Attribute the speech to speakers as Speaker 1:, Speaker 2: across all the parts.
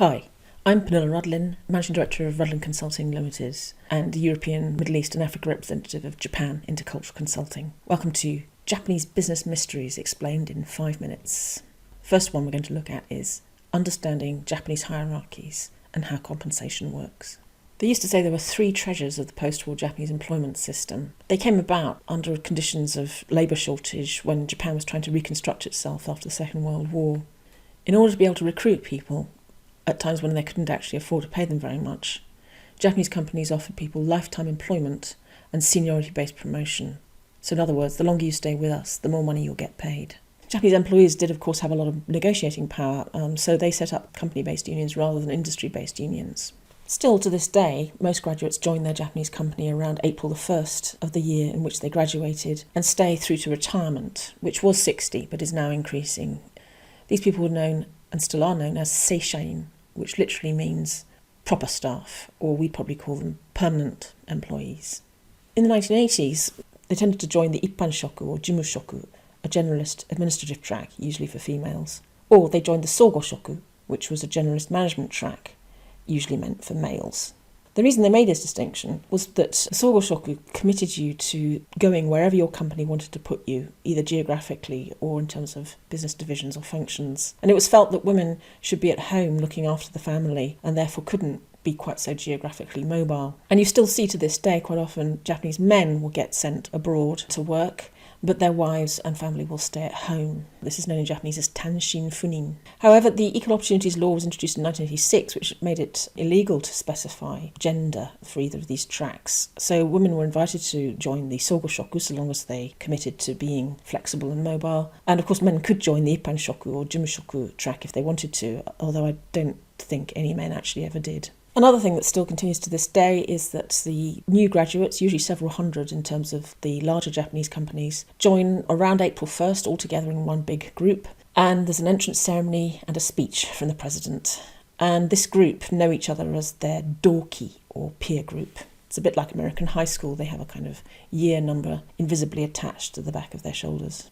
Speaker 1: Hi, I'm Pernilla Rudlin, Managing Director of Rudlin Consulting Limited and European, Middle East and Africa representative of Japan Intercultural Consulting. Welcome to Japanese Business Mysteries Explained in 5 minutes. First one we're going to look at is understanding Japanese hierarchies and how compensation works. They used to say there were 3 treasures of the post-war Japanese employment system. They came about under conditions of labour shortage when Japan was trying to reconstruct itself after the Second World War. In order to be able to recruit people, at times when they couldn't actually afford to pay them very much, Japanese companies offered people lifetime employment and seniority-based promotion. So in other words, the longer you stay with us, the more money you'll get paid. Japanese employees did, of course, have a lot of negotiating power, so they set up company-based unions rather than industry-based unions. Still, to this day, most graduates join their Japanese company around April the 1st of the year in which they graduated and stay through to retirement, which was 60 but is now increasing. These people were known and still are known as seishain, which literally means proper staff, or we'd probably call them permanent employees. In the 1980s, they tended to join the ippanshoku or jimushoku, a generalist administrative track, usually for females, or they joined the sogoshoku, which was a generalist management track, usually meant for males. The reason they made this distinction was that Sogoshoku committed you to going wherever your company wanted to put you, either geographically or in terms of business divisions or functions. And it was felt that women should be at home looking after the family and therefore couldn't be quite so geographically mobile. And you still see to this day quite often Japanese men will get sent abroad to work, but their wives and family will stay at home. This is known in Japanese as tanshin funin. However, the Equal Opportunities Law was introduced in 1986, which made it illegal to specify gender for either of these tracks. So women were invited to join the sogoshoku so long as they committed to being flexible and mobile. And of course, men could join the ippanshoku or jimushoku track if they wanted to, although I don't think any men actually ever did. Another thing that still continues to this day is that the new graduates, usually several hundred in terms of the larger Japanese companies, join around April 1st all together in one big group, and there's an entrance ceremony and a speech from the president. And this group know each other as their doki, or peer group. It's a bit like American high school. They have a kind of year number invisibly attached to the back of their shoulders.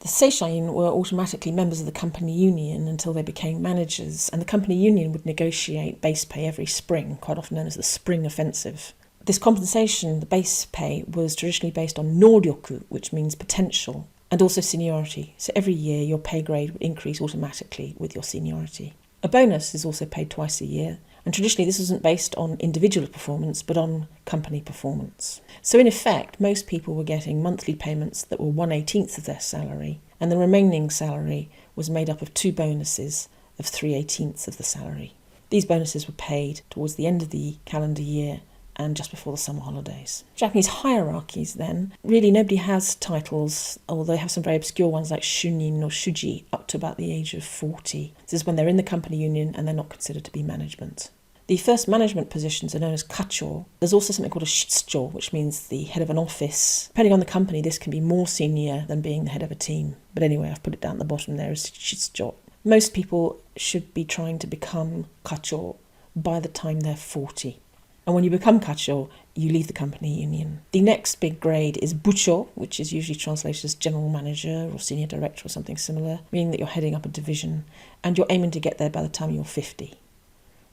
Speaker 1: The seishain were automatically members of the company union until they became managers, and the company union would negotiate base pay every spring, quite often known as the spring offensive. This compensation, the base pay, was traditionally based on noryoku, which means potential, and also seniority. So every year your pay grade would increase automatically with your seniority. A bonus is also paid twice a year, and traditionally this wasn't based on individual performance but on company performance. So in effect, most people were getting monthly payments that were 1/18 of their salary, and the remaining salary was made up of 2 bonuses of 3/18 of the salary. These bonuses were paid towards the end of the calendar year and just before the summer holidays. Japanese hierarchies then, really nobody has titles, although they have some very obscure ones like shunin or shuji up to about the age of 40. This is when they're in the company union and they're not considered to be management. The first management positions are known as kacho. There's also something called a shitsucho, which means the head of an office. Depending on the company, this can be more senior than being the head of a team. But anyway, I've put it down at the bottom there as shitsucho. Most people should be trying to become kacho by the time they're 40. And when you become kacho, you leave the company union. The next big grade is bucho, which is usually translated as general manager or senior director or something similar, meaning that you're heading up a division, and you're aiming to get there by the time you're 50.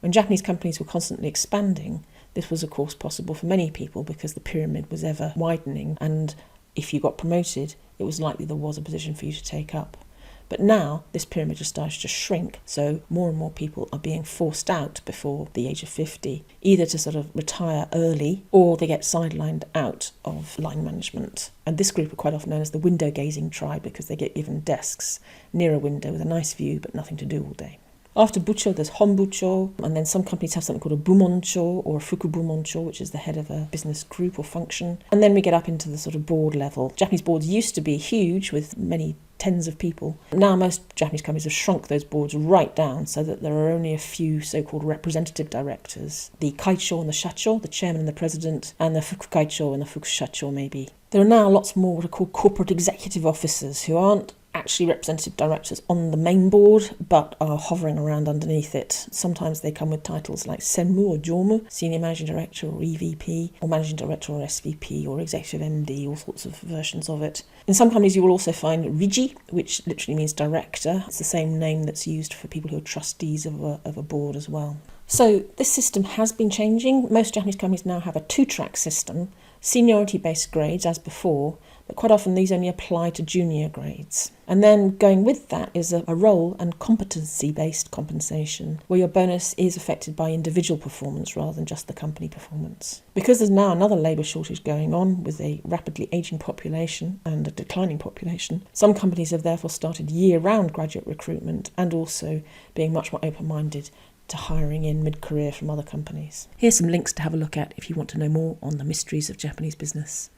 Speaker 1: When Japanese companies were constantly expanding, this was of course possible for many people because the pyramid was ever widening, and if you got promoted, it was likely there was a position for you to take up. But now this pyramid has started to shrink, so more and more people are being forced out before the age of 50, either to sort of retire early or they get sidelined out of line management. And this group are quite often known as the window-gazing tribe because they get given desks near a window with a nice view but nothing to do all day. After bucho, there's honbucho, and then some companies have something called a bumoncho or a fukubumoncho, which is the head of a business group or function. And then we get up into the sort of board level. Japanese boards used to be huge with many tens of people. Now most Japanese companies have shrunk those boards right down so that there are only a few so-called representative directors. The kaicho and the shacho, the chairman and the president, and the fukukaicho and the fukushacho maybe. There are now lots more what are called corporate executive officers who aren't actually representative directors on the main board, but are hovering around underneath it. Sometimes they come with titles like Senmu or Jomu, Senior Managing Director or EVP, or Managing Director or SVP or Executive MD, all sorts of versions of it. In some companies you will also find Riji, which literally means director. It's the same name that's used for people who are trustees of a board as well. So this system has been changing. Most Japanese companies now have a two-track system, seniority-based grades as before, but quite often these only apply to junior grades. And then going with that is a role and competency-based compensation, where your bonus is affected by individual performance rather than just the company performance. Because there's now another labour shortage going on with a rapidly ageing population and a declining population, some companies have therefore started year-round graduate recruitment and also being much more open-minded to hiring in mid-career from other companies. Here's some links to have a look at if you want to know more on the mysteries of Japanese business.